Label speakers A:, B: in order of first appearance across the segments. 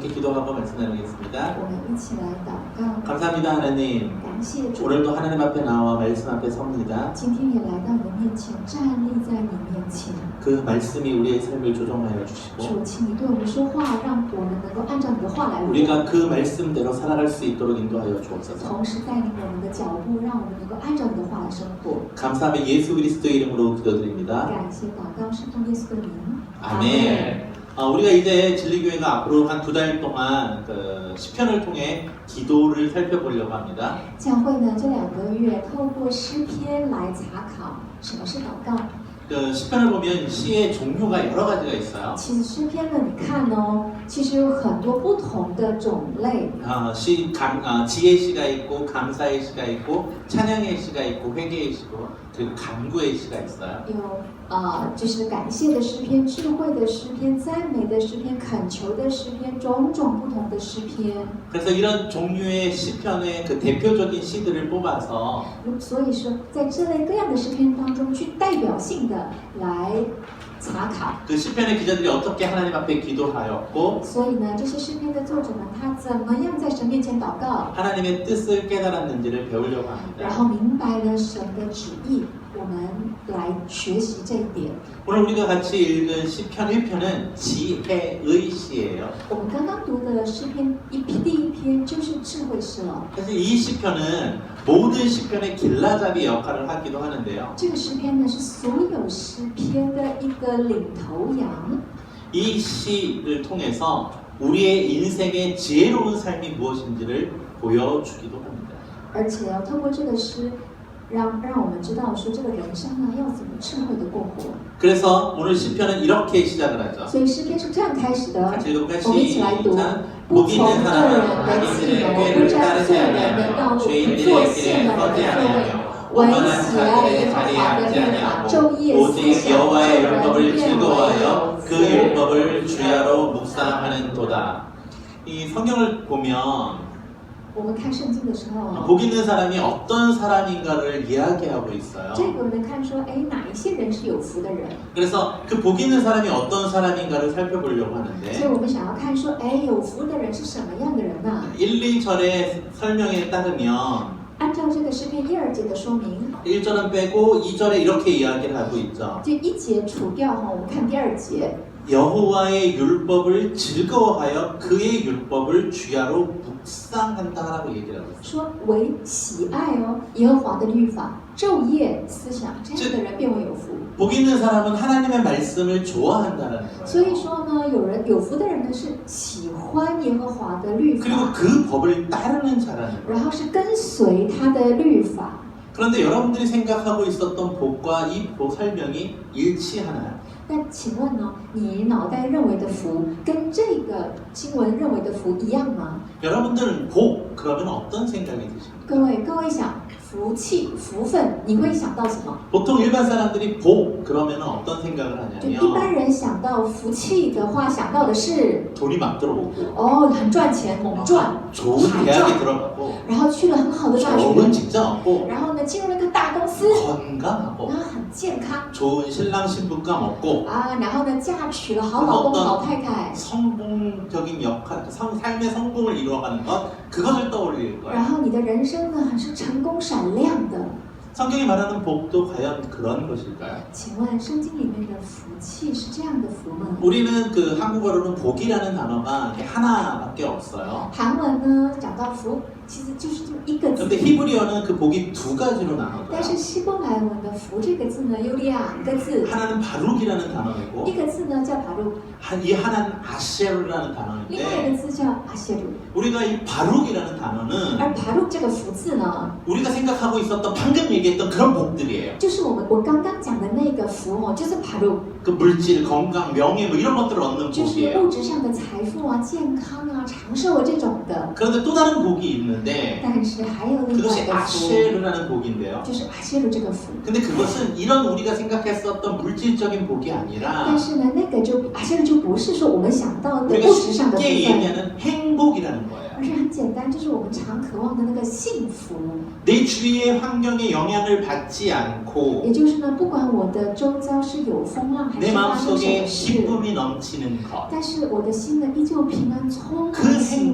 A: 함께 기도하고 말씀 나누겠습니다.
B: 我们一起来祷告。
A: 감사합니다 하나님.
B: 感谢主，
A: 오늘도 하나님 앞에 나와 말씀 앞에 섭니다.
B: 今天也来到你的面前，站立在你面前。
A: 그 말씀이 우리의 삶을 조정하여 주시고
B: 主，请你对我们说话，让我们能够按照你的话来活，
A: 우리가 그 말씀대로 살아갈 수 있도록 인도하여 주옵소서.
B: 同时带领我们的脚步，让我们能够按照你的话来生活。
A: 감사하며 예수 그리스도의 이름으로 기도드립니다.
B: 感谢祷告是奉耶稣的名。
A: 아멘. 우리가 이제 진리교회가 앞으로 한 2달 동안 그 시편을 통해 기도를 살펴보려고 합니다.
B: 教会呢，这2个月透过诗篇来查考什么是祷告。
A: 그 시편을 보면 시의 종류가 여러 가지가 있어요.
B: 其实诗篇呢，你看哦，其实有很多不同的种类。
A: 지혜의 시가 있고 감사의 시가 있고 찬양의 시가 있고 회개의 시고 그리고 간구의 시가 있어요.
B: 有就是感谢的诗篇、智慧的诗篇、赞美的诗篇、恳求的诗篇，种种不同的诗篇。
A: 그래서 이런 종류의 시편의 그 대표적인 시들을 뽑아서
B: 所以说，在这类各样的诗篇当中，去代表性的来查考。
A: 그 시편의 기자들이 어떻게 하나님 앞에 기도하였고
B: 所以呢，这些诗篇的作者们，他怎么样在神面前祷告，
A: 하나님의 뜻을 깨달았는지를 배우려고
B: 然
A: 합니다.
B: 后明白了神的旨意，我们来学习这一点。
A: 오늘 우리가 같이 읽은 시편 1편은 지혜의 시예요.
B: 我们刚刚读的诗篇第一篇就是智慧诗了。
A: 사실 이 시편은 모든 시편의 길라잡이 역할을 하기도 하는데요.
B: 这个诗篇呢，是所有诗篇的一个领头羊。
A: 이 시를 통해서 우리의 인생의 지혜로운 삶이 무엇인지를 보여주기도 합니다.
B: 而且透过这个诗，让我们知道说这个人生呢要怎么智慧的过活。
A: 그래서 오늘 시편은 이렇게 시작을 하죠.
B: 所以诗篇是这样开始的，
A: 같이 읽어볼까요?
B: 我们一起来读。
A: 시작.
B: 不
A: 복
B: 从
A: 있는
B: 个
A: 사람은
B: 人的计谋，
A: 자기들의
B: 不
A: 꾀를
B: 沾
A: 따르지
B: 罪人的道
A: 아니하며
B: 路，不做
A: 죄인들의
B: 陷
A: 길에
B: 人的
A: 서지
B: 座位，
A: 아니하며
B: 唯
A: 원만한
B: 喜爱耶
A: 자들의
B: 和
A: 자리에
B: 华的
A: 앉지
B: 律法，
A: 아니하고
B: 昼夜思
A: 오직
B: 想，
A: 여호와의
B: 众人
A: 율법을
B: 变为
A: 즐거워하여
B: 有
A: 그
B: 福。
A: 율법을 주야로 묵상하는 도다. 이 성경을 보면
B: 我们看圣经的时候，
A: 복 있는 사람이 어떤 사람인가를 이야기하고 있어요.
B: 这个我们看说，哎，哪一些人是有福的人？
A: 그래서 그 복 있는 사람이 어떤 사람인가를 살펴보려고
B: 所以
A: 하는데
B: 我们想要看说，哎，有福的人是什么样的人呢？
A: 1, 2절의 설명에 따르면
B: 按照这个诗篇1、2节的说明，
A: 1절은 빼고 2절에 이렇게 이야기를 하고 있죠.
B: 这1节除掉哈，我们看第2节。
A: 여호와의 율법을 즐거워하여 그의 율법을 주야로 묵상한다라고 얘기를 하고 있어요.
B: 说为喜爱哦耶和华的律法，昼夜思想，这样的人变为有福。
A: 복 있는 사람은 하나님의 말씀을 좋아한다는
B: 所以
A: 거예요.
B: 说呢，有福的人呢是喜欢耶和华的律
A: 그리고
B: 法，
A: 그 법을 따르는 자라는
B: 然
A: 거예요.
B: 后是跟随他的律法。
A: 그런데 여러분들이 생각하고 있었던 복과 이 복 설명이 일치하나요?
B: 那请问呢，你脑袋认为的福跟这个经文认为的福一样吗？
A: 여러분들은 복 그러면 어떤 생각이 드십니까?
B: 各位想福气、福分，你会想到什么？
A: 보통 일반 사람들이 복 그러면 어떤 생각을
B: 就一般
A: 하냐면
B: 人想到福气的话，想到的是
A: 돈이 막 들어오고
B: 哦，很赚钱，猛赚，
A: 좋은
B: 海
A: 대학에
B: 赚，
A: 들어가고
B: 然后去了很好的大
A: 좋은
B: 学，
A: 직장 얻고
B: 然后呢进入了一个大公司，
A: 건강하고
B: 然后很健康
A: 좋은 신랑 신부감 얻고
B: 啊，然后呢嫁娶了好老公好太太，
A: 성공적인 역할, 삶의 성공을 이루어가는 것 그것을 떠올릴
B: 然
A: 거예요.
B: 后你的人生呢是成功闪亮的。
A: 성경이 말하는 복도 과연 그런 것일까요?
B: 请问圣经里面的福气是这样的福吗？
A: 우리는 그 한국어로는 복이라는 단어가 이렇게 하나밖에 없어요.
B: 韩文呢讲到福，其实就是这么一个
A: 근데
B: 字，
A: 히브리어는 그 복이 2가지로
B: 但是
A: 나눠져요.
B: 希伯来文的福这个字呢有2个字，
A: 하나는 바룩이라는
B: 一
A: 단어이고
B: 个字呢叫바룩，
A: 이 하나는 아셰르라는
B: 另外一
A: 단어인데
B: 个字叫阿谢鲁。
A: 우리가 이 바룩이라는 단어는
B: 而바룩这个福字呢，
A: 우리가 생각하고 있었던 방금 얘기했던 그런 복들이에요.
B: 就是我刚刚讲的那个福哦，就是바룩，
A: 그 물질, 건강, 명예 뭐 이런 것들을 얻는
B: 就是
A: 복이에요.
B: 物质上的财富啊、健康啊、长寿啊这种的。
A: 그런데 또 다른 복이 있는데
B: 但是还有另外
A: 그것이
B: 一个福，
A: 아셰르라는 복인데요.
B: 就是阿谢鲁这个福。
A: 근데 그것은 이런 우리가 생각했었던 물질적인 복이
B: 但
A: 아니라
B: 是呢，那个就阿谢鲁就不是说我们想到的
A: 우리가
B: 物质上的部
A: 쉽게
B: 分，
A: 얘기하는 행복이라는 거예요.
B: 而是很简单，就是我们常渴望的那个幸福。
A: 내 주위의 환경에 영향을 받지 않고
B: 也就是呢，不管我的周遭是有风浪还
A: 내
B: 是发生什
A: 마음속에
B: 么事，
A: 기쁨이 넘치는 것
B: 但是我的心呢依旧平安充满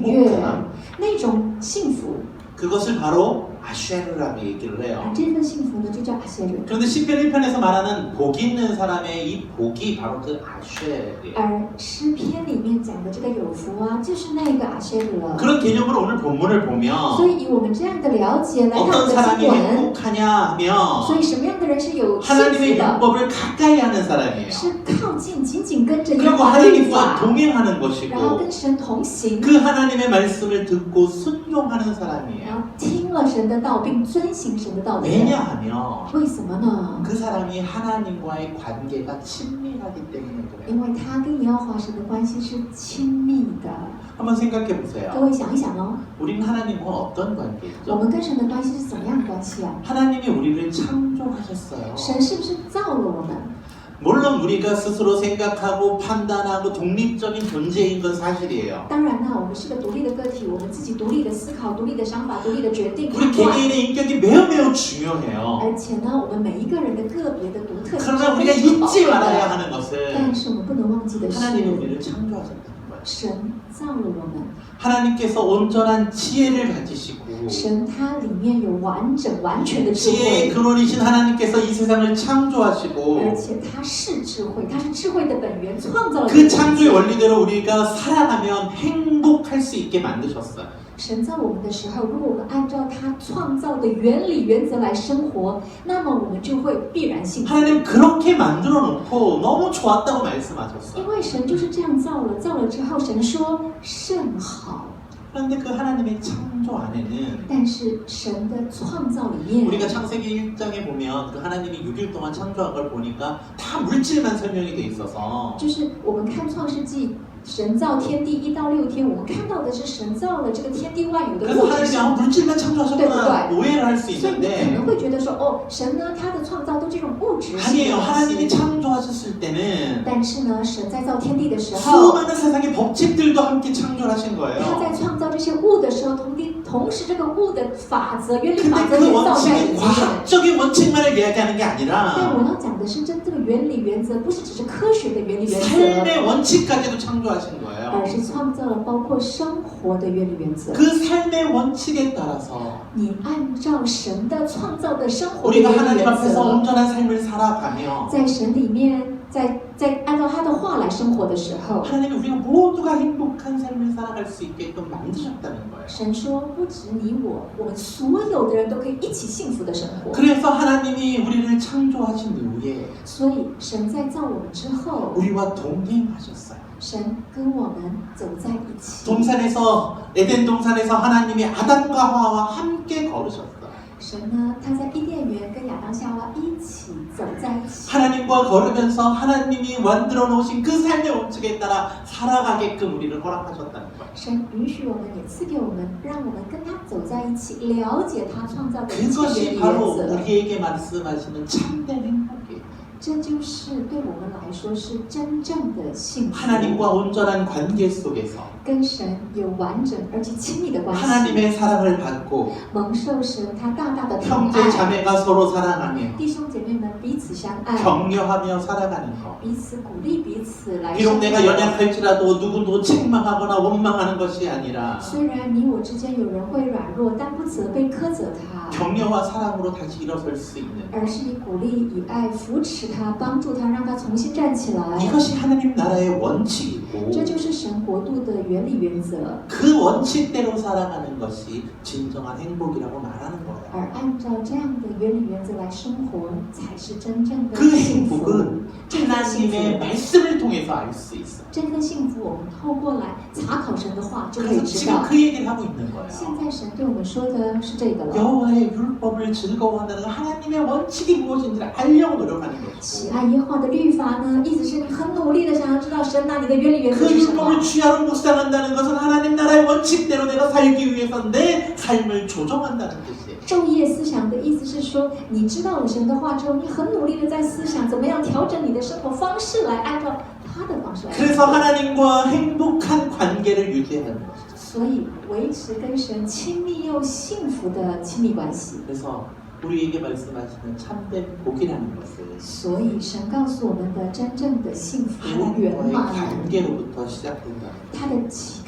B: 悦
A: 행복함 ，
B: 那种幸福，
A: 그것을 바로 아쉐르라고 얘기를 해요.
B: 这份幸福呢就叫阿谢伦。
A: 그런데 시편 1편에서 말하는 복 있는 사람의 이 복이 바로 그 아쉐르예요.
B: 而诗篇里面讲的这个有福啊，就是那个阿谢伦。
A: 그런 개념으로 오늘 본문을 보면
B: 所以以我们这样的了解来看我
A: 어떤
B: 们的
A: 사람이
B: 经文，
A: 행복하냐
B: 所
A: 하면
B: 以什么样的人是有幸
A: 하나님의
B: 福的？
A: 율법을 가까이 하는 사람이에요.
B: 是靠近、紧紧跟着耶
A: 그리고
B: 和华律
A: 하나님과
B: 法，
A: 동행하는
B: 然后
A: 것이고
B: 跟神同行，
A: 그 하나님의 말씀을 듣고 순종하는
B: 然
A: 사람이에요.
B: 后听了神的道并遵行神的道的人。
A: 왜냐하면
B: 为什么呢？
A: 그 사람이 하나님과의 관계가 친밀하기 때문에 그래요.
B: 因为他跟耶和华神的关系是亲密的。
A: 한번 생각해
B: 各
A: 보세요.
B: 位想一想哦，
A: 우리는 하나님과 어떤
B: 我
A: 관계죠?
B: 们跟神的关系是怎么样的关系啊？
A: 하나님이 우리를 창조하셨어요.
B: 神是不是造了我们？
A: 물론 우리가 스스로 생각하고 판단하고 독립적인 존재인 건 사실이에요.
B: 当然呢，我们是个独立的个体，我们自己独立的思考、独立的想法、独立的决定
A: 우리
B: 判断。
A: 개개인의 인격이 매우 중요해요.
B: 而且呢，我们每一个人的个别的独特性
A: 그러나
B: 是
A: 우리가
B: 非常宝
A: 잊지
B: 贵
A: 말아야
B: 的。
A: 하는 것은
B: 但是我们不能忘记的是，
A: 하나님이 우리를 창조하셨다는 거예요.
B: 神造了我们，
A: 하나님께서 온전한 지혜를 가지시고
B: 神它里面有完整、完全的智
A: 지혜의
B: 慧，
A: 근원이신 하나님께서 이 세상을
B: 而
A: 창조하시고
B: 且它是智慧，它是智慧的本源，创造了
A: 그
B: 这个世
A: 창조의
B: 界。
A: 원리대로 우리가 살아가면 행복할 수 있게 만드셨어요.
B: 神造我们的时候，如果我们按照他创造的原理原则来生活，那么我们就会必然幸福。
A: 하나님 그렇게 만들어 놓고 너무 좋았다고 말씀하셨어요.
B: 因为神就是这样造了，造了之后，神说甚好。
A: 그런데 그 하나님의 창조 안에는
B: 但是神的创造里面，
A: 우리가 창세기 1장에 보면 그 하나님이 6일 동안 창조한 걸 보니까 다 물질만 설명이 돼 있어서
B: 就是我们看创世纪，神造天地1到6天，我们看到的是神造了这个天地万有的
A: 그래서
B: 物质
A: 하나님이
B: 上。
A: 물질만 창조하셨구나
B: 네,
A: 오해를 할 수
B: 所以你可能
A: 있는데
B: 会觉得说，哦，神呢，他的创造都这种物质性
A: 아니에요.
B: 的
A: 하나님이
B: 东西。
A: 창조하셨을 때는
B: 但是呢，神在造天地的时候，
A: 수많은 세상의 법칙들도 함께 창조하신
B: 他
A: 거예요.
B: 在创造这些物的时候，同时这个物的法则、原理法
A: 근데
B: 则
A: 그
B: 也造在里
A: 원칙이
B: 面。
A: 과학적인 원칙만을 이야기하는 게
B: 但
A: 아니라
B: 我要讲的是，这个原理原则不是只是科学的原理原则，
A: 삶의 원칙까지도 창조하신 거예요.
B: 而是创造了包括生活的原理原则。
A: 그 삶의 원칙에 따라서
B: 你按照神的创造的生活的
A: 우리가
B: 原理
A: 하나님
B: 原
A: 앞에서
B: 则，
A: 온전한 삶을 살아가며
B: 在神里面，在按照他的话来生活的时候，
A: 하나님이 우리가 모두가 행복한 삶을 살아갈 수 있게끔 만드셨다는 거예요.
B: 神说不止你我，我们所有的人都可以一起幸福的生活。
A: 그래서 하나님이 우리를 창조하신 후에
B: 所以神在造我们之后，
A: 우리와 동행하셨어요.
B: 神跟我们走在一起。
A: 동산에서 에덴 동산에서 하나님이 아담과 하와와 함께 걸으셨어요.
B: 神呢，他在伊甸园跟亚当夏娃一起走在一起。
A: 하나님과 걸으면서 하나님이 만들어 놓으신 그 삶의 원칙에 따라 살아가게끔 우리를 허락하셨다는 거예요.
B: 神允许我们，也赐给我们，让我们跟他走在一起，了解他创造的一切原
A: 그것이
B: 理原
A: 바로
B: 则。
A: 우리에게 말씀하시는 참된 행복이에요.
B: 这就是对我们来说是真正的幸福。
A: 하나님과 온전한 관계 속에서
B: 跟神有完整而且亲密的关系，
A: 하나님의 사랑을 받고
B: 蒙受神他大大的疼
A: 형제
B: 爱。
A: 자매가 서로 사랑하며
B: 弟兄姐妹们彼此相爱，
A: 격려하며 살아가는 것.
B: 彼此鼓励，彼此来
A: 비록
B: 生
A: 내가
B: 活。
A: 연약할지라도 누구도 책망하거나 원망하는 것이 아니라
B: 虽然你我之间有人会软弱，但不责备苛责他，
A: 격려와 사랑으로 다시 일어설 수 있는
B: 而是以鼓励、以爱扶持他，帮助他，让他重新站起来。
A: 이것이 하나님 나라의 원칙이고
B: 这就是神国度的原理原则。
A: 그 원칙대로 살아가는 것이 진정한 행복이라고 말하는 거예요.
B: 而按照这样的原理原则来生活，才是真正的
A: 그
B: 幸福。
A: 행복은
B: 这份幸
A: 하나님의
B: 福，
A: 말씀을 통해서 알 수 있어요.
B: 这份幸福，我们透过来查考神的话就可以
A: 그래서
B: 知
A: 지금
B: 道。
A: 그 얘기를 하고 있는
B: 现
A: 거예요.
B: 在神对我们说的是这个了：
A: 여호와의 율법을 즐거워한다는 건 하나님의 원칙이 무엇인지를 알려고 노력하는
B: 喜
A: 것이고
B: 爱耶和华的律法呢，意思是你很努力的想要知道神那你的原理原则
A: 그
B: 是什么。
A: 율법을 취하로 묵상한다는 것은 하나님 나라의 원칙대로 내가 살기 위해서 내 삶을 조정한다는 뜻이에요.
B: 昼夜思想的意思是说，你知道了神的话之后，你很努力的在思想怎么样调整你的生活方式，来按照他的方式来生
A: 그래서
B: 活。
A: 하나님과 행복한 관계를 유지하는 것이죠.
B: 所以维持跟神亲密又幸福的亲密关系。
A: 그래서 우리에게 말씀하시는 참된 복이라는 것을
B: 所以神告诉我们的真正的幸福圆
A: 하나님과의
B: 满，
A: 관계로부터 시작된다.
B: 它的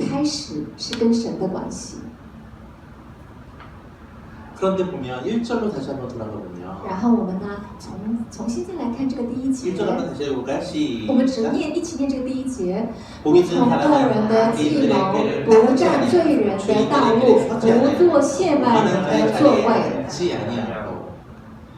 B: 开始是跟神的关系。
A: 그런데 보면 1절로 다시 한번 돌아가 보면
B: 然后我们呢，从现在来看这个第一节，
A: 1절 한번 다시 읽어볼까요?
B: 我们只
A: 시작.
B: 一起念这个第一节。
A: 복이
B: 不
A: 든
B: 从恶人的
A: 사람은
B: 计谋，
A: 악인들의
B: 不占罪人的道路，不做亵慢人的座位。
A: 지 아니하고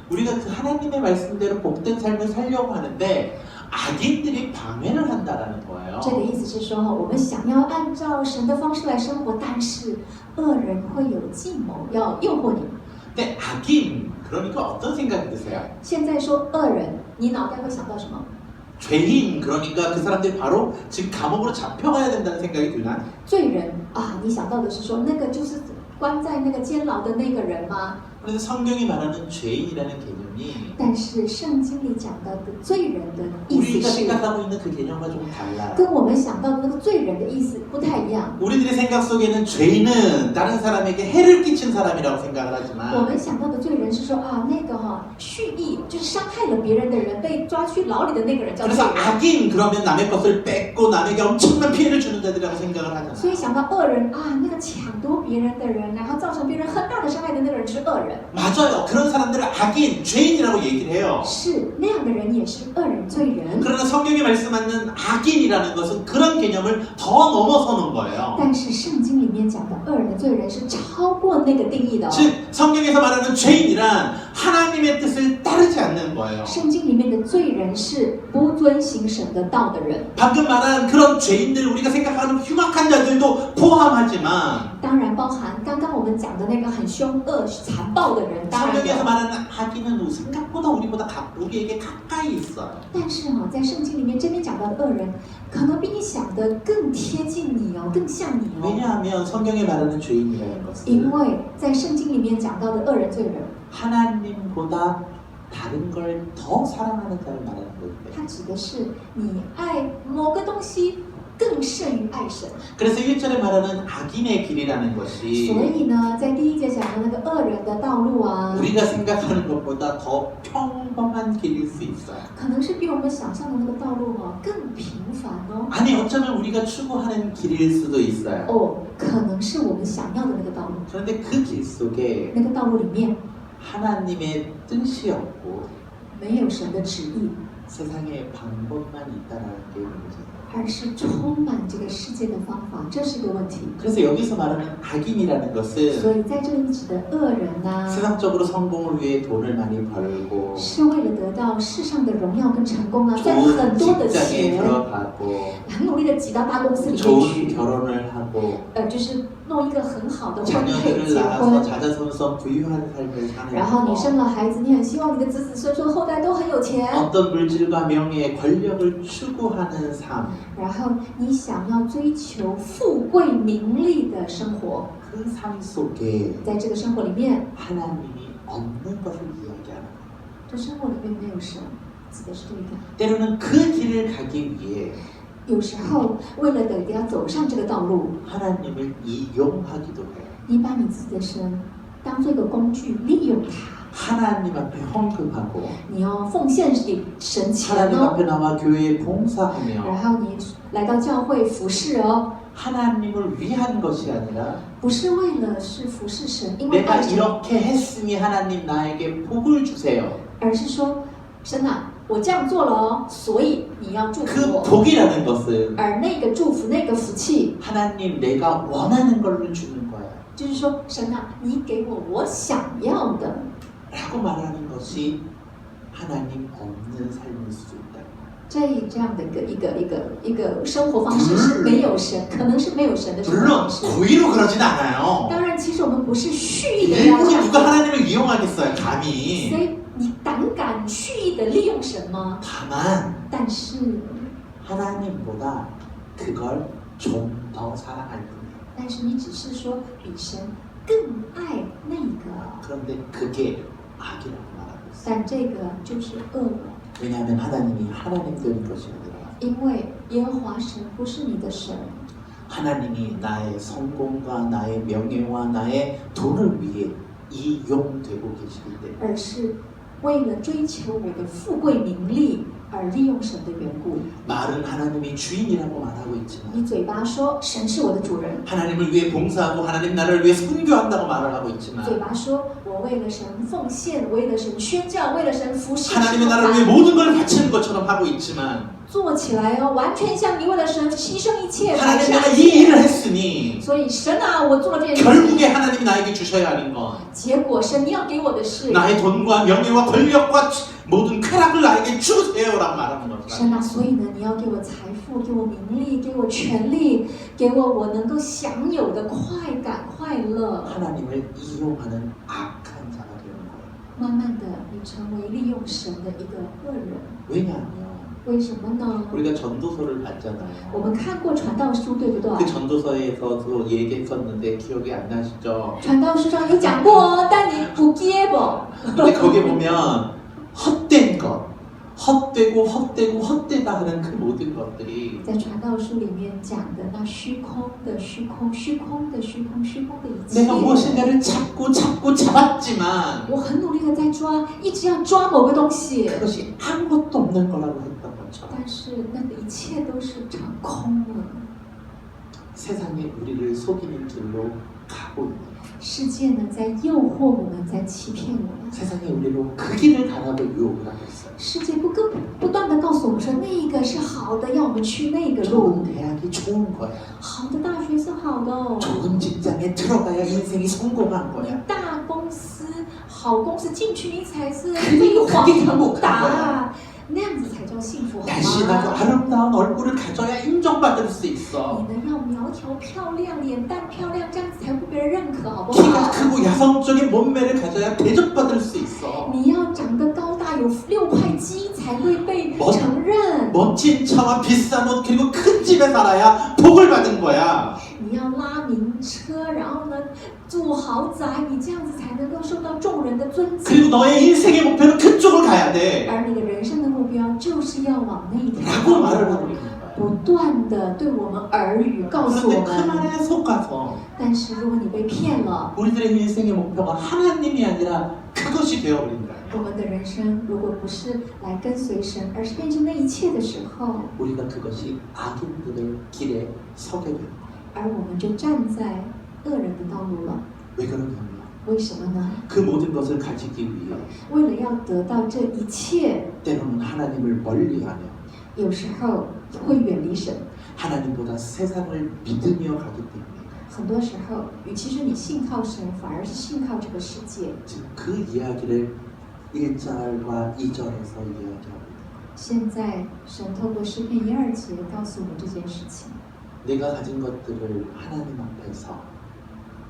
A: 우리가 그 하나님의 말씀대로 복된 삶을 살려고 하는데 악인들이 방해를 한다라는 거예요.
B: 这个意思是说，我们想要按照神的方式来生活，但是恶人会有计谋要诱惑你。
A: 근데 악인 그러니까 어떤 생각이 드세요?
B: 现在说恶人，你脑袋会想到什么？
A: 죄인 그러니까 그 사람들이 바로 지금 감옥으로 잡혀가야 된다는 생각이 드나?
B: 罪人啊，你想到的是说那个就是关在那个监牢的那个人吗？
A: 그래서 성경이 말하는 죄인이라는 개념이
B: 但是圣经里讲到的罪人的意思
A: 우리가
B: 是，
A: 생각하고 있는 그 개념과 조금 달라요.
B: 跟我们想到的那个罪人的意思不太一样。
A: 우리들의 생각 속에는 죄인은 다른 사람에게 해를 끼친 사람이라고 생각을
B: 我
A: 하지만
B: 们想到的罪人是说啊，那个蓄意就是伤害了别人的人，被抓去牢里的那个人叫罪
A: 그래서
B: 人。
A: 악인 그러면 남의 것을 뺏고 남에게 엄청난 피해를 주는 자들이라고 생각을
B: 所以
A: 하잖아요.
B: 想到恶人啊，那个抢夺别人的人，然后造成别人很大的伤害的那个人就是恶人。
A: 맞아요. 그런 사람들을 악인, 죄인이라고 얘기를 해요.
B: 是那样的人也是恶人、罪人。
A: 그러나 성경이 말씀하는 악인이라는 것은 그런 개념을 더 넘어서는 거예요.
B: 但是圣经里面讲的恶人的罪人是超过那个定义的哦。
A: 즉 성경에서 말하는 죄인이란 하나님의 뜻을 따르지 않는 거예요.
B: 圣经里面的罪人是不遵行神的道的人。
A: 방금 말한 그런 죄인들 우리가 생각하는 흉악한 자들도 포함하지만
B: 当然包含刚刚我们讲的那个很凶恶、残暴的人，当然
A: 성경에서
B: 有。
A: 말하는 악인은 생각보다 우리에게 가까이 있어요.
B: 但是在圣经里面这边讲到的恶人，可能比你想的更贴近你哦，更像你哦。
A: 왜냐하면 성경에 말하는 죄인이라는
B: 因
A: 것은
B: 为在圣经里面讲到的恶人、罪人，
A: 하나님보다 다른 걸 더 사랑하는 자를 말하는 거예요.
B: 它指的是你爱某个东西更胜于爱神。
A: 그래서 1절에 말하는 악인의 길이라는
B: 所
A: 것이
B: 以呢，在第一节讲的那个恶人的道路啊，
A: 우리가 생각하는 것보다 더 평범한 길일 수 있어요.
B: 可能是比我们想象的那个道路更平凡哦。
A: 아니 어쩌면 우리가 추구하는 길일 수도 있어요.
B: 哦，可能是我们想要的那个道路。
A: 그런데 그 길 속에
B: 那个道路里面
A: 하나님의 뜻이 없고
B: 没有神的旨意，
A: 세상에 방법만 있다는 게 문제예요.
B: 而是充满这个世界的方法，这是个问题。
A: 그래서 여기서 말하는 악인이라는
B: 所
A: 것은
B: 以在这里指的恶人呐、
A: 세상적으로 성공을 위해 돈을 많이 벌고
B: 是为了得到世上的荣耀跟成功啊，赚
A: 좋은
B: 很多的
A: 직장에
B: 钱，
A: 들어가고
B: 很努力的挤到大公司里面
A: 좋은
B: 去，
A: 결혼을 하고
B: 就是弄一个很好的婚配
A: 자녀들을
B: 结
A: 낳아서
B: 婚。
A: 자자손손 부유한 삶을 사는
B: 然后你
A: 거
B: 生了孩子，你很希望你的子子孙孙后代都很有钱，
A: 어떤 물질과 명예, 권력을 추구하는 삶
B: 然后你想要追求富贵名利的生活，
A: 그 삶 속에
B: 在这个生活里面，
A: 하나님이 없는 것을 이야기하는 거예요.
B: 这生活里面没有神，指的是这个。
A: 때로는 그 길을 가기 위해
B: 有时候为了等要走上这个道路，
A: 하나님을 이용하기도 해요.
B: 你把你自己的神当做一个工具，利用它，
A: 하나님 앞에 헌금하고
B: 你要奉献给神钱
A: 하나님
B: 哦，
A: 앞에 나와 교회에 봉사하며
B: 然后你来到教会服侍哦，
A: 하나님을 위한 것이 아니라
B: 不是为了是服侍神，因为
A: 내가
B: 爱神，
A: 이렇게 했으니 하나님 나에게 복을 주세요.
B: 而是说神啊，我这样做了哦，所以你要祝福
A: 그
B: 我。
A: 복이라는 것은
B: 而那个祝福、那个福气，
A: 하나님 내가 원하는 걸로 주는 거예요.
B: 就是说，神啊，你给我想要的，
A: 라고 말하는 것이 하나님 없는 삶일 수 있다.
B: 这样的一个生活方式是没有神，可能是没有神的生活
A: 물론
B: 方式。
A: 고의로 그러진 않아요.
B: 当然，其实我们不是蓄意的要这
A: 일부러
B: 样
A: 누가
B: 做，
A: 하나님을 이용하겠어요,
B: 所
A: 감히.
B: 以你胆蓄意的利用神吗？
A: 다만
B: 但是，
A: 하나님보다 그걸 좀 더 사랑할 뿐이에요.
B: 但是你只是说比神更爱那个，
A: 그런데 그게 악이라고 말하고 있어요.
B: 但这个就是恶。
A: 왜냐하면 하나님이 하나님 된 것이 아니라
B: 因为耶和华神不是你的神，
A: 하나님이 나의 성공과 나의 명예와 나의 돈을 위해 이용되고 계시기 때문에
B: 而是为了追求我的富贵名利而利用神的缘故。
A: 말은 하나님이 주인이라고 말하고 있지만
B: 你嘴巴说神是我的主人，
A: 하나님을 위해 봉사하고 하나님 나라를 위해 선교한다고 말을 하고 있지만
B: 嘴巴说我为了神奉献，为了神宣教，为了神服侍，
A: 하나님의 나라를 위해 모든 걸 바치는 것처럼 하고 있지만
B: 做起来哦，完全像你为了神牺牲一切。
A: 하나님 내가 이 일을 했으니
B: 所以神啊，我做了这件事，
A: 결국에 하나님이 나에게 주셔야 하는 건
B: 结果神你要给我的是，
A: 나의 돈과 명예와 권력과 모든 쾌락을 나에게 주세요라고 말하는 것이다.
B: 神啊，所以呢，你要给我财富，给我名利，给我权利，给我能够享有的快感、快乐。
A: 하나님을 이용하는 악한 자가 되는 거예요.
B: 慢慢的，你成为利用神的一个恶人。
A: 왜냐하면
B: 为什么呢？
A: 우리가 전도서를 봤잖아요.
B: 我们看过传道书，对不对？
A: 그 전도서에서도 얘기했었는데 기억이 안 나시죠?
B: 传道书上有讲过哦，但你不记不？
A: 근데 거기에 보면 헛된 것, 헛되다 하는 그 모든 것들이
B: 在传道书里面讲的那虚空的虚空、虚空的虚空、虚空的一切。
A: 내가 무엇인가를 잡고 잡았지만
B: 我很努力的在抓，一直要抓某个东西，
A: 그것이 아무것도 없는 거라고 했던 것처럼
B: 但是那个一切都是成空了。
A: 세상이 우리를 속이는 길로 가고 있는 거예요.
B: 世界呢，在诱惑我们，在欺骗我们。
A: 세상이 우리로 그 길을 가라고 유혹을 하고 있어요.
B: 世界不断的告诉我们说，那个是好的，要我们去那个路。
A: 좋은 대학이 좋은 거야.
B: 好的大学是好的哦，
A: 좋은 직장에 들어가야 인생이 성공한
B: 你
A: 거야.
B: 大公司、好公司进去，你才是飞黄腾达，那样子才叫幸福，好
A: 날씬하고
B: 吗？
A: 아름다운 얼굴을 가져야 인정받을 수
B: 你
A: 있어.
B: 呢要苗条漂亮，脸蛋漂亮，这样子才会被人认可，好不
A: 키가
B: 好？
A: 크고 야성적인 몸매를 가져야 대접받을 수 있어.
B: 你要长得高大，有6块肌才会被承认。
A: 멋진 차와 비싼 옷 그리고 큰 집에 살아야 복을 받은 거야.
B: 你要拉名车，然后呢住豪宅，你这样子才能够受到众人的尊敬。
A: 그리고 너의 인생의 목표는 그쪽을 가야 돼.
B: 而你的人生的目标就是要往那一条
A: 라고
B: 路
A: 말을 하고 있는 거야.
B: 不断的对我们耳语告诉我
A: 그런데 그
B: 们。
A: 말에 속아서
B: 但是如果你被骗了，
A: 우리들의 인생의 목표가 하나님이 아니라 그것이 되어버린다.
B: 我们的人生如果不是来跟随神，而是变成那一切的时候，
A: 우리가 그것이 악인들의 길에 서게 된다.
B: 而我们就站在恶人的道路了。
A: 왜 그러냐면
B: 为什么呢？
A: 그 모든 것을 가지기 위해
B: 为了要得到这一切，
A: 때로는 하나님을 멀리하며
B: 有时候会远离神。
A: 하나님보다 세상을 믿으며 가기 때문에
B: 很多时候，与其是你信靠神，反而是信靠这个世界。
A: 지금 그 이야기를 1절과 2절에서 이야기하고
B: 现在，神透过诗篇1、2节告诉我们这件事情。
A: 내가 가진 것들을 하나님 앞에서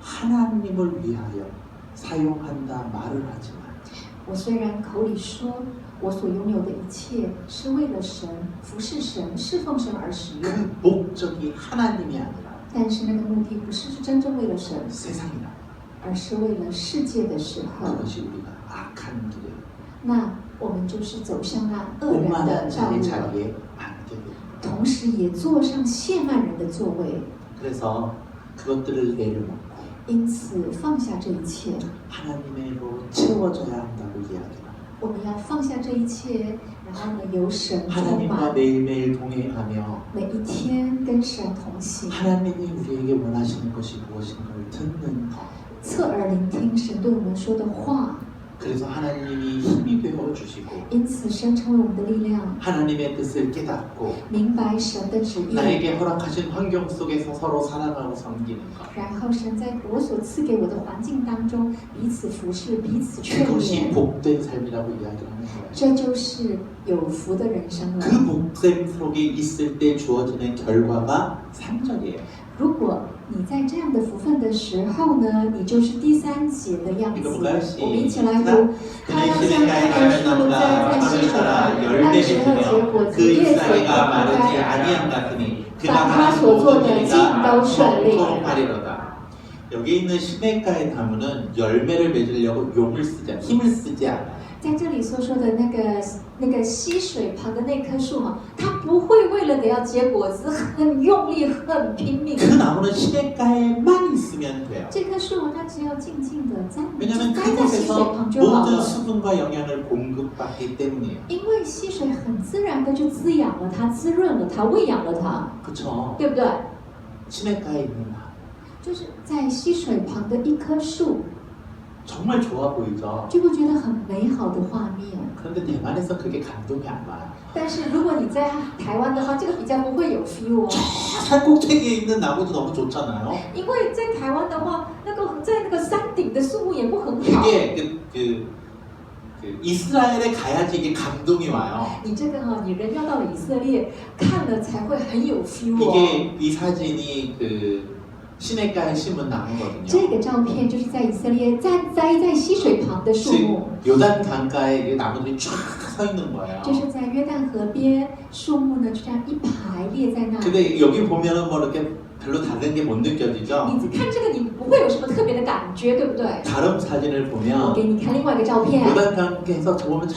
A: 하나님을 위하여 사용한다 말을 하지만
B: 我虽然口里说我所拥有的一切是为了神、服侍神、侍奉神而使用，
A: 그 목적이 하나님이 아니라
B: 但是那个目的不是真正为了神，
A: 세상이라
B: 而是为了世界的时候，
A: 그것이 우리가 악한 길에
B: 那我们就是走向那恶人的
A: 오만한
B: 道
A: 자의
B: 路了，
A: 자리에 앉게 됩니다.
B: 同时也坐上亵慢人的座位。
A: 그래서 그것들을 내려놓고
B: 因此，放下这一切，
A: 하나님으로 채워져야 한다고 이야기합니다.
B: 我们要放下这一切，然后呢，由神充
A: 하나님과
B: 满，
A: 매일매일 동행하며
B: 每一天跟神同行，
A: 하나님이 우리에게 원하시는 것이 무엇인가를 듣는 것.
B: 侧耳聆听神对我们说的话。
A: 그래서 하나님이 힘이 되어 주시고
B: 因此，神成为我们的力量，
A: 하나님의 뜻을 깨닫고
B: 明白神的旨意，
A: 나에게 허락하신 환경 속에서 서로 사랑하고 섬기는 것.
B: 然后神在我所赐给我的环境当中彼此服侍、彼此劝
A: 그것이
B: 勉，
A: 복된 삶이라고 이야기를 하는 거예요.
B: 这就是有福的人生了。
A: 그 복됨 속에 있을 때 주어지는 결과가 3절이에요.
B: 如果你在这样的福分的时候呢，你就是第3节的样子。
A: 읽어볼까요?
B: 我们一起来
A: 시작.
B: 读。他要像开的树栽在溪水旁，按时候结果子，
A: 그
B: 叶子不
A: 잎사귀가 마르지
B: 干。
A: 아니한 같으니 그가
B: 다
A: 하는
B: 소조의
A: 모든 일이
B: 진도 순리.
A: 하리로다. 여기 있는 시냇가의 나무는 열매를 맺으려고 용을 쓰지 힘을 쓰지 않아요.
B: 在这里所说的那个溪水旁的那棵树哈，它不会为了得要结果子很用力、很拼命。
A: 그 나무는 시냇가에만 있으면 돼요.
B: 这棵树它只要静静的栽
A: 왜냐하면
B: 栽在溪水
A: 그곳에서
B: 旁就好
A: 모든
B: 了，
A: 수분과 영양을 공급받기 때문이에요.
B: 因为溪水很自然的就滋养了它，滋润了它，喂养了它，
A: 그렇죠.
B: 对不对？
A: 시냇가에 있는 나무.
B: 就是在溪水旁的一棵树，
A: 정말 좋아 보이죠.
B: 就会觉得很美好的画面。
A: 그런데 대만에서 그게 감동이 안 와요.
B: 但是如果你在台湾的话，这个比较不会有 feel 哦，
A: 산 꼭대기에 있는 나무도 너무 좋잖아요.
B: 因为在台湾的话，在那个山顶的树木也不很好。
A: 그게 그 이스라엘에 가야지 이게 감동이 와요.
B: 你这个哈、你人要到了以色列看了才会很有 feel 哦。
A: 이게 이 사진이 그 시냇가에 심은 나무거든요.
B: 这个照片就是在以色列栽在溪水旁的树木，
A: 지금 요단 강가에 이 나무들이 쫙 서 있는 거예요.
B: 就是在约旦河边，树木呢就这样一排列在那里。
A: 근데 여기 보면은 뭐 이렇게 별로 다른 게 못 느껴지죠?
B: 你看这个，你不会有什么特别的感觉，对不对？
A: 다른 사진을
B: 我
A: 보면
B: 给你看另外一个照片，
A: 요단강에서 저 보면 저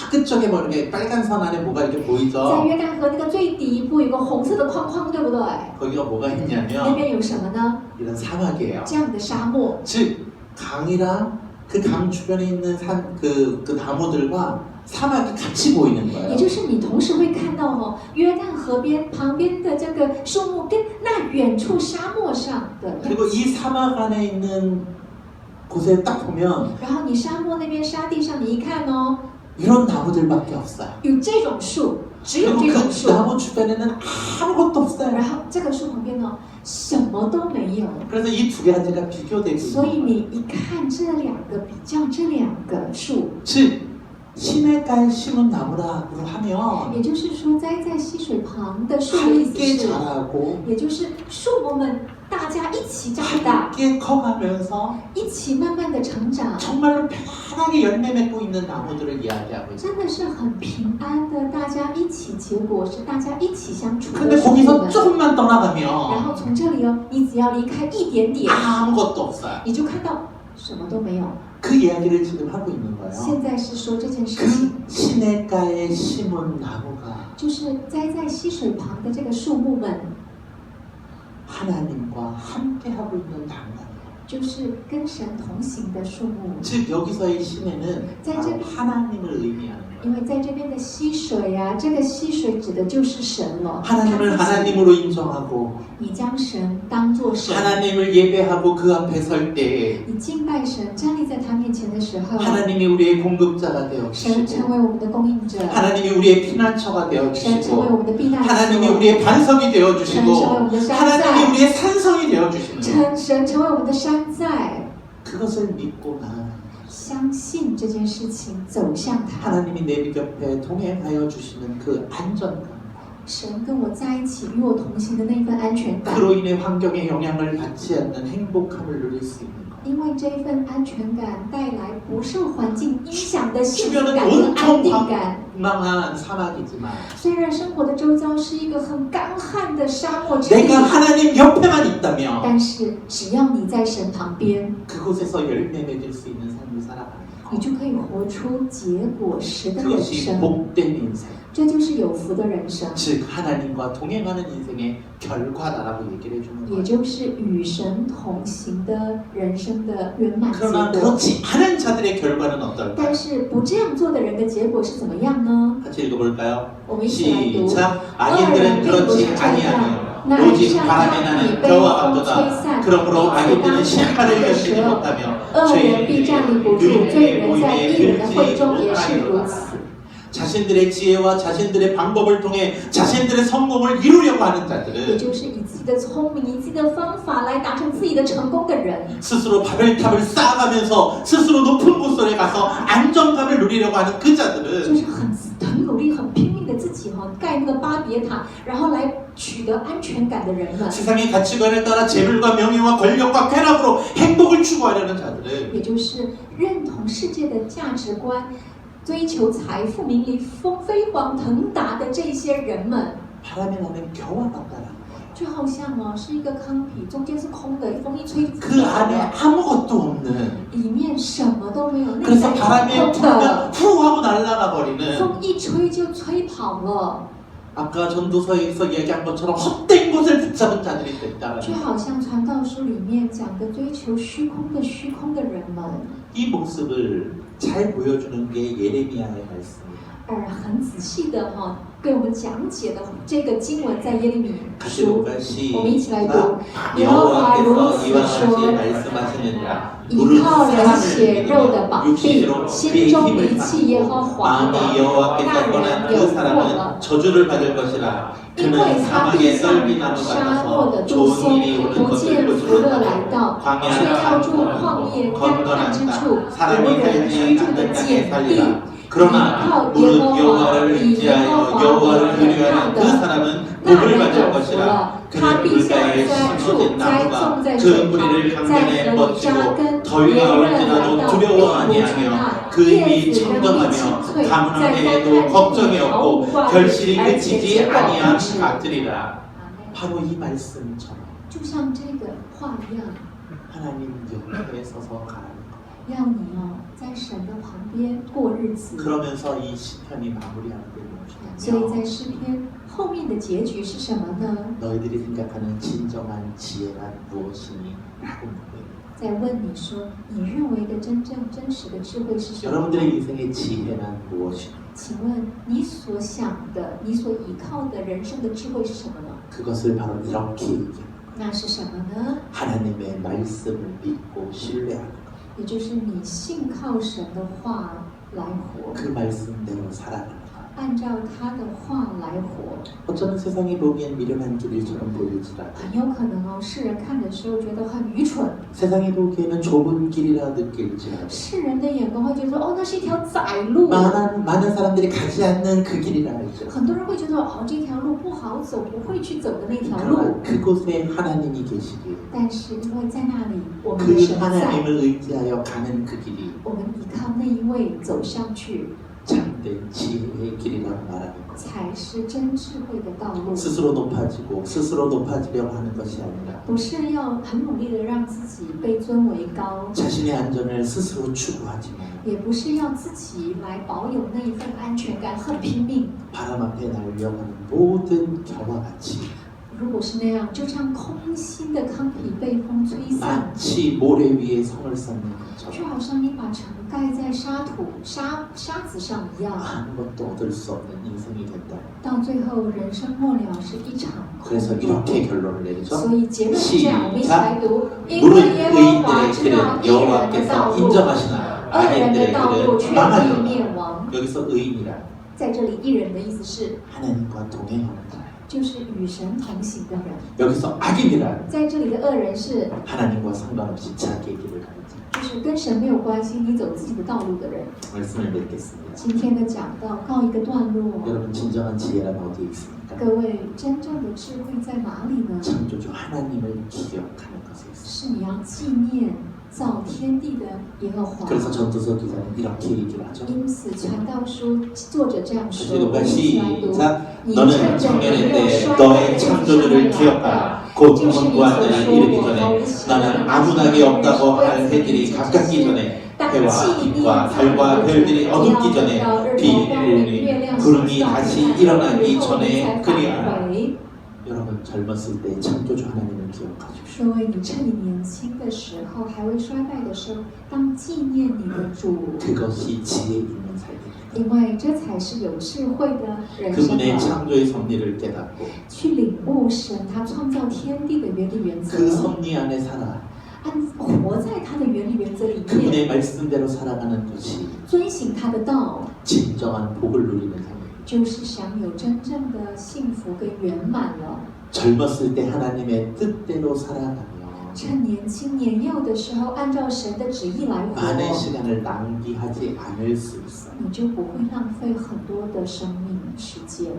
A: 끝쪽에 뭐 이렇게 빨간 선 안에 뭐가 이렇게
B: 在
A: 보이죠?
B: 约旦河那个最底部有个红色的框框，对不对？
A: 거기가 뭐가
B: 那
A: 있냐면
B: 边有什么呢？
A: 이런 사막이에요.
B: 这样的沙漠，
A: 즉 강이랑 그 강 주변에 있는 그 나무들과 사막이 같이 보이는
B: 也
A: 거예요.
B: 就是你同时会看到哦，约旦河边旁边的这个树木跟那远处沙漠上的样
A: 그리고
B: 子。
A: 이 사막 안에 있는 곳에 딱 보면
B: 然后你沙漠那边沙地上，你一看哦，
A: 이런 나무들밖에 없어요.
B: 有这种树，只有
A: 그리고
B: 这种
A: 그
B: 树。
A: 나무 주변에는 아무것도 없어요.
B: 然后这个树旁边呢，什么都没有。
A: 그래서 이 두 개 가지가 비교되고
B: 所以
A: 있는 거예요.
B: 你一看这两个比较这两个树，
A: 즉 시냇가에 심은 나무라고 하면
B: 也就是说栽在溪水旁的树的意思
A: 함께
B: 是，
A: 자라고
B: 也就是树木们大家一起长大，
A: 함께 커가면서
B: 一起慢慢的成长，
A: 정말로 편하게 열매 맺고 있는 나무들을 이야기하고 있어요.
B: 真的是很平安的，大家一起结果是大家一起相处
A: 근데
B: 的树木
A: 거기서
B: 们。
A: 조금만
B: 然后
A: 떠나가면
B: 从这里哦，你只要离开一点点，
A: 아무것도 없어요.
B: 你就看到什么都没有。
A: 그 이야기를 지금 하고 있는 거예요.
B: 现在是说这件事情，
A: 그 시냇가에 심은 나무가
B: 就是栽在溪水旁的这个树木们，
A: 하나님과 함께 하고 있는 나무예요.
B: 就是跟神同行的树木。
A: 즉 여기서의 시내는 바로
B: 자,
A: 하나님을 의미하는 거예요.
B: 因为在这边的溪水啊，这个溪水指的就是神了。
A: 하나님을 하나님으로 인정하고
B: 你将神当作神，
A: 하나님을 예배하고 그 앞에 설 때에
B: 你敬拜神，站立在他面前的时候，
A: 하나님이 우리의 공급자가 되어
B: 神成
A: 주시고
B: 为我们的供应者，
A: 하나님이 우리의 피난처가 되어
B: 神成为
A: 주시고
B: 我们的避难
A: 하나님이
B: 所，
A: 우리의 반석이 되어
B: 神
A: 주시고
B: 成为我们的山
A: 하나님이
B: 寨，
A: 우리의 산성이 되어 주시는 거예요.
B: 神成为我们的山寨。
A: 그것을 믿고 나아가는
B: 相信这件事情，走向他。
A: 하나님이 내 곁에 동행하여 주시는 그 안전감
B: 神跟我在一起，与我同行的那份安全感，
A: 그로 인해 환경에 영향을 받지 않는 행복함을 누릴 수 있는 것
B: 因为这份安全感带来不受环境影响的幸福
A: 주변은
B: 感跟安定
A: 온통
B: 感。
A: 망한 사막이지만
B: 虽然生活的周遭是一个很干旱的沙漠之地，
A: 내가 하나님 옆에만 있다면
B: 但是只要你在神旁边，
A: 그곳에서 열매 맺을 수 있는 삶을 살아가는
B: 你
A: 것
B: 就可以活出结果实的人
A: 그것이
B: 生。
A: 복된 인생
B: 这就是有福的人生，
A: 즉 하나님과 동행하는 인생의 결과다라고 얘기를 해주는
B: 也
A: 거예요.
B: 就是与神同行的人生的圆满结
A: 그러나
B: 果。
A: 그렇지 않은 자들의 결과는
B: 但
A: 어떨까요?
B: 是不这样做的人的结果是怎么样呢？
A: 같이 읽어볼까요?
B: 我们一起来读。
A: 시작.
B: 恶
A: 악인들은
B: 人并不是
A: 그렇지
B: 这样，
A: 아니하며
B: 乃
A: 오직
B: 像
A: 바람에
B: 他
A: 나는
B: 以被
A: 겨와
B: 风吹
A: 같도다.
B: 散，
A: 그러므로
B: 彼此
A: 악인들은
B: 当
A: 심판을
B: 的
A: 견디지
B: 蛇，
A: 못하며
B: 恶人必站立不住，罪
A: 죄인의
B: 人在
A: 모임에
B: 义人的会
A: 들지
B: 中也是如
A: 못하리로다.
B: 此。
A: 자신들의 지혜와 자신들의 방법을 통해 자신들의 성공을 이루려고 하는
B: 也
A: 자들은
B: 就是以自己的聪明、以自己的方法来达成自己的成功的人，
A: 스스로 바벨탑을 쌓아가면서 스스로 높은 곳에 가서 안정감을 누리려고 하는 그
B: 就
A: 자들은
B: 是很努力、很拼命的自己盖那个巴别塔，然后来取得安全感的人们，
A: 세상의 가치관에 따라 재물과 명예와 권력과 쾌락으로 행복을 추구하려는 자들은
B: 也就是认同世界的价值观。追求财富、名利、飞黄腾达的这些人们，
A: 바람에 나는 겨와 같다라는 거예요.
B: 就好像是一个糠皮，中间是空的，风一吹，
A: 그 안에 아무것도 없는
B: 里面什么都没有，内
A: 그래서
B: 在
A: 바람에
B: 空的，
A: 불면 후 하고 날아가 버리는
B: 风一吹就吹跑了。
A: 아까 전도서에서 얘기한 것처럼 헛된 것을 붙잡은 자들이 됐다.
B: 就好像传道书里面讲的追求虚空的人们，
A: 이 모습을 잘 보여주는 게 예레미야의 말씀입니다.
B: 而很仔细的给我们讲解的这个经文在耶利米
A: 같이
B: 书，
A: 똑같이
B: 我们一起来读。耶和华如
A: 여호와께서
B: 此
A: 이와 같이
B: 说：
A: 말씀하시느니라.
B: 依靠人血肉的膀臂，心中离弃耶和华的
A: 마음이
B: 那
A: 여호와께서 떠난
B: 人
A: 그
B: 有祸
A: 사람은
B: 了。
A: 저주를 받을 것이라.
B: 因为
A: 그는
B: 他必
A: 사막의
B: 像
A: 썰비나무
B: 沙漠
A: 같아서
B: 的杜松，
A: 좋은 일이 오는
B: 不
A: 것을
B: 见福乐来
A: 보지
B: 到，
A: 못하고
B: 却要住旷野干旱之处，
A: 사람이
B: 无人居
A: 살지
B: 住的
A: 않는 땅에
B: 碱地。
A: 살리라.
B: 依
A: 그러나
B: 靠
A: 무릇
B: 耶和华，
A: 여호와를
B: 以耶和
A: 의지하여
B: 华
A: 여호와를
B: 为可
A: 의뢰하는
B: 靠
A: 그
B: 的，
A: 사람은
B: 那
A: 복을
B: 人
A: 받을
B: 有福
A: 것이라.
B: 了。他
A: 그는
B: 必像
A: 물가에
B: 栽树
A: 심어진
B: 栽
A: 나무가
B: 种在
A: 그
B: 水
A: 뿌리를
B: 旁，在
A: 강변에
B: 河里扎
A: 뻗치고
B: 根，
A: 더위가
B: 炎热来
A: 올지라도
B: 到，
A: 두려워
B: 并不吹
A: 아니하며
B: 它，
A: 그
B: 叶
A: 입이
B: 子仍必
A: 청정하며
B: 清脆，
A: 가뭄
B: 在干
A: 해에도
B: 旱之
A: 걱정이
B: 年毫无
A: 없고
B: 挂虑，
A: 결실이
B: 而且
A: 그치지
B: 结果不
A: 아니한
B: 止。
A: 같으리라. 바로 이 말씀처럼
B: 就像这个话一样，
A: 하나님 옆에 서서 가라는 거.
B: 要你在神的旁边过日子。
A: 그러면서 이 시편이 마무리하는 게
B: 所以
A: 무엇이냐면
B: 在诗篇后面的结局是什么呢？
A: 너희들이 생각하는 진정한 지혜란 무엇이니? 라고 물어요.
B: 在问你说，你认为的真正真实的智慧是什么？
A: 여러분들의 인생의 지혜란 무엇이니?
B: 请问你所想的、你所依靠的人生的智慧是什么呢？
A: 그것을 바로 이렇게 얘기합니다.
B: 那是什么呢？
A: 하나님의 말씀을 믿고 신뢰하는 것.
B: 也就是你信靠神的话来活，
A: 그 말씀대로 살아가는 것.
B: 按照他的话来活。
A: 어쩌면 세상이 보기엔 미련한 길일처럼 보일지라도
B: 很有可能世人看的时候觉得很愚蠢，
A: 세상이 보기에는 좁은 길이라 느낄지라도
B: 世人的眼光会觉得那是一条窄路。
A: 많은 사람들이 가지 않는 그 길이라 할지라도
B: 很多人会觉得这条路不好走，不会去走的那条路。
A: 그러나 그곳에 하나님이 계시기에
B: 但是因为在那里，我们
A: 그
B: 的神在，
A: 하나님을 의지하여 가는 그 길이
B: 我们依靠那一位走上去，
A: 참된 지혜의 길이라고 말하는 것.
B: 才是真智慧的道路。
A: 스스로 높아지고 스스로 높아지려고 하는 것이 아니라
B: 不是要很努力的让自己被尊为高，
A: 자신의 안전을 스스로 추구하지만
B: 也不是要自己来保有那一份安全感，很拼命。
A: 바람 앞에 날려가는 모든 겨와 같이
B: 如果是那样，就像空心的糠皮被风吹散，
A: 마치 모래 위에 성을 쌓는
B: 就
A: 것처럼
B: 好像你把城盖在沙子上一样。
A: 아무것도 얻을 수 없는 인생이 된다.
B: 到最后，人生末了是一场空
A: 그래서
B: 洞。
A: 이렇게 결론을 내리죠.
B: 所以结论是这样，我们一起来读：因
A: 무릇
B: 为耶和华
A: 의인들의
B: 知道
A: 길은
B: 义人的道
A: 여호와께서
B: 路，
A: 인정하시나
B: 恶人的
A: 악인들의
B: 道路
A: 길은
B: 却必
A: 망하리로다.
B: 灭亡。
A: 여기서 의인이라
B: 在这里，义人的意思是，
A: 하나님과 동행하는 자.
B: 就是与神同行的人。
A: 여기서 악인이라
B: 在这里的恶人是，
A: 하나님과 상관없이 자기의 길을 가는 자.
B: 就是跟神没有关系，你走自己的道路的人。
A: 말씀을 맺겠습니다.
B: 今天的讲道告一个段落。
A: 여러분 진정한 지혜란 어디에 있습니까?
B: 各位，真正的智慧在哪里呢？
A: 창조주 하나님을 기억하는 것에 있습니다.
B: 是你要纪念造天地的耶和华。
A: 그래서 전도서 기자는 이렇게 얘기를 하죠.
B: 因此，传道书作者这样
A: 다시
B: 说：我们
A: 똑같이
B: 一起来读。
A: 시작.
B: 你
A: 너는
B: 趁着
A: 청년의
B: 没有
A: 때
B: 衰败
A: 너의
B: 的
A: 창조주를
B: 时候
A: 기억하라. 곧
B: 就是你
A: 권고한
B: 所
A: 때는
B: 说
A: 이르기
B: 我
A: 전에
B: 谋起
A: 나는 아무나게 없다고 할 해들이 가깝기 전에 해와 빛과 달과 별들이 어둡기 전에 비일이 구름이 다시 일어나기 전에 그리하라. 여러분 젊었을 때 창조주 하나님을 기억하십시오.
B: 各位，你趁你年轻的时候，还未衰败的时候，当纪念你的主，
A: 그것이 지혜 있는 삶입니다.
B: 因为这才是有智慧的人生
A: 그분의
B: 的。
A: 창조의 섭리를 깨닫고
B: 去领悟神他创造天地的原理原则，
A: 그 섭리 안에 살아
B: 活在他的原理原则里面，
A: 그분의 말씀대로 살아가는 것이
B: 遵行他的道，
A: 진정한 복을 누리는 삶입니다.
B: 就是享有真正的幸福跟圆满了。
A: 젊었을 때 하나님의 뜻대로 살아가며
B: 趁年轻年幼的时候，按照神的旨意来
A: 많은
B: 活，
A: 시간을 낭비하지 않을 수 있어요.
B: 你就不会浪费很多的生命时间。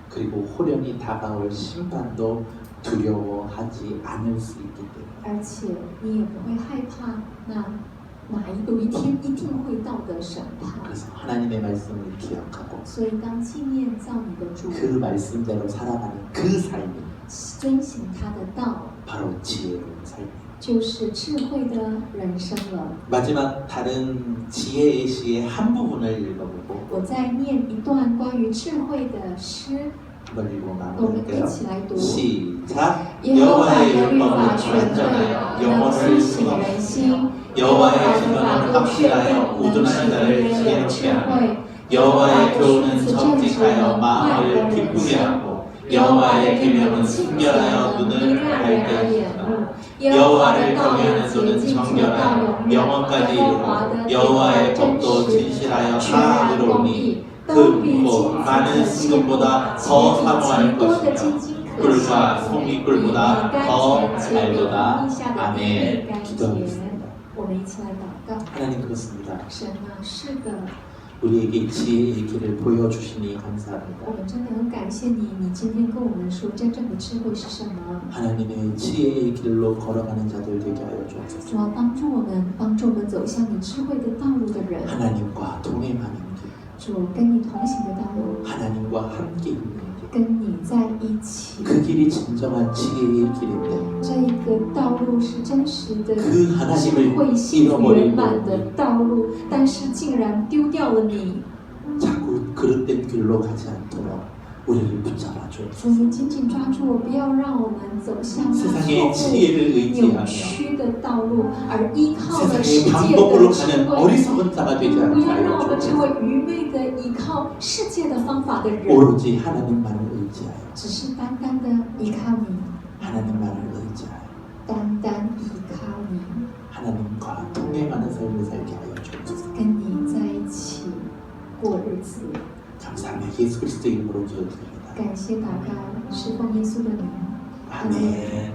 A: 그리고 호련히 다가올 심판도 두려워하지 않을 수 있기 때문에
B: 而且你也不会害怕有一天一定会到的审判。
A: 그래서 하나님의 말씀을 기억하고
B: 所以当纪念造你的主，
A: 그 말씀대로 살아가는 그 삶이
B: 遵行他的道，
A: 바로 지혜로운 삶이에요.
B: 就是智慧的人生了。
A: 마지막 다른 지혜의 시의 한 부분을 읽어보고
B: 我再念一段关于智慧的诗，
A: 걸리고
B: 我们一
A: 마무리할게요.
B: 起来读。
A: 시작.
B: 耶和华
A: 여호와의
B: 的律法
A: 율법은
B: 全对，
A: 완전하여
B: 能
A: 영혼을
B: 苏醒
A: 수없
B: 人心。
A: 여호와의
B: 的
A: 증언은
B: 法度确
A: 확실하여
B: 定，能
A: 우둔한
B: 使
A: 자를
B: 人有
A: 지혜롭게
B: 智
A: 하며
B: 慧。
A: 여호와의
B: 的
A: 교훈은
B: 数字正直，
A: 정직하여
B: 能快
A: 마음을
B: 活人
A: 기쁘게
B: 心。
A: 하고
B: 耶和华的
A: 여호와의
B: 诫命
A: 계명은
B: 清洁，
A: 순결하여
B: 能
A: 눈을
B: 让人
A: 밝게
B: 的眼
A: 하시다.
B: 目。耶和华的
A: 여호와를
B: 道路
A: 경외하는
B: 洁
A: 눈은
B: 净，直到
A: 정결하여
B: 永远。
A: 영원까지
B: 耶和华的
A: 이르고
B: 典
A: 여호와의
B: 真
A: 법도
B: 实，
A: 진실하여
B: 全然公
A: 사하오니
B: 义，
A: 그
B: 都比金
A: 뭐
B: 子
A: 많은
B: 可羡慕，
A: 순금보다
B: 且
A: 더
B: 比
A: 사모할
B: 极多的
A: 것이며
B: 金金可
A: 꿀과
B: 羡慕，
A: 송이
B: 比
A: 꿀보다
B: 甘
A: 더
B: 甜且比
A: 달도다.
B: 蜜下的
A: 아멘.
B: 蜜甘甜。
A: 기도하겠습니다.
B: 我们一起来祷告。
A: 하나님 그렇습니다.
B: 神啊，是的，
A: 우리에게 지혜의 길을 보여주시니
B: 我
A: 감사합니다.
B: 们真的很感谢你，你今天跟我们说真正的智慧是什么。
A: 하나님의 지혜의 길로 걸어가는 자들 되게 하여 주옵소서.
B: 主要帮助我们走向你智慧的道路的人。
A: 하나님과 동행하는 길,
B: 主跟你同行的道路，
A: 하나님과 함께 있는 길,
B: 跟你在一起。
A: 그 길이 진정한 지혜의 길인데
B: 这一个道路是真实的
A: 그
B: 智
A: 하나님을
B: 慧、幸福圆满的
A: 잃어버리고
B: 道路，但是竟然丢掉了你。
A: 자꾸 그릇된 길로 가지 않도록 우리를 붙잡아 주옵소서.
B: 主，你紧紧抓住我，不要让我们走向那
A: 세상의
B: 错
A: 지혜를
B: 误、扭
A: 의지하며
B: 曲的道路，而依靠了世
A: 세상의
B: 界
A: 방법으로
B: 的智
A: 가는
B: 慧。
A: 어리석은 자가 되지
B: 不
A: 않게
B: 要让
A: 하여
B: 我们成
A: 주옵소서.
B: 为愚昧的依靠世界的方法的人，
A: 오로지 하나님만을 의지하여
B: 只是单单的依靠你，
A: 하나님만을 의지하여
B: 单单依靠你，
A: 하나님과 동행하는 삶을 살게 하여 주옵소서.
B: 跟你在一起过日子。
A: 감사합니다. 예수 그리스도 이름으로 기도드립니다.
B: 感谢祷告，是奉耶稣的名。
A: 아멘.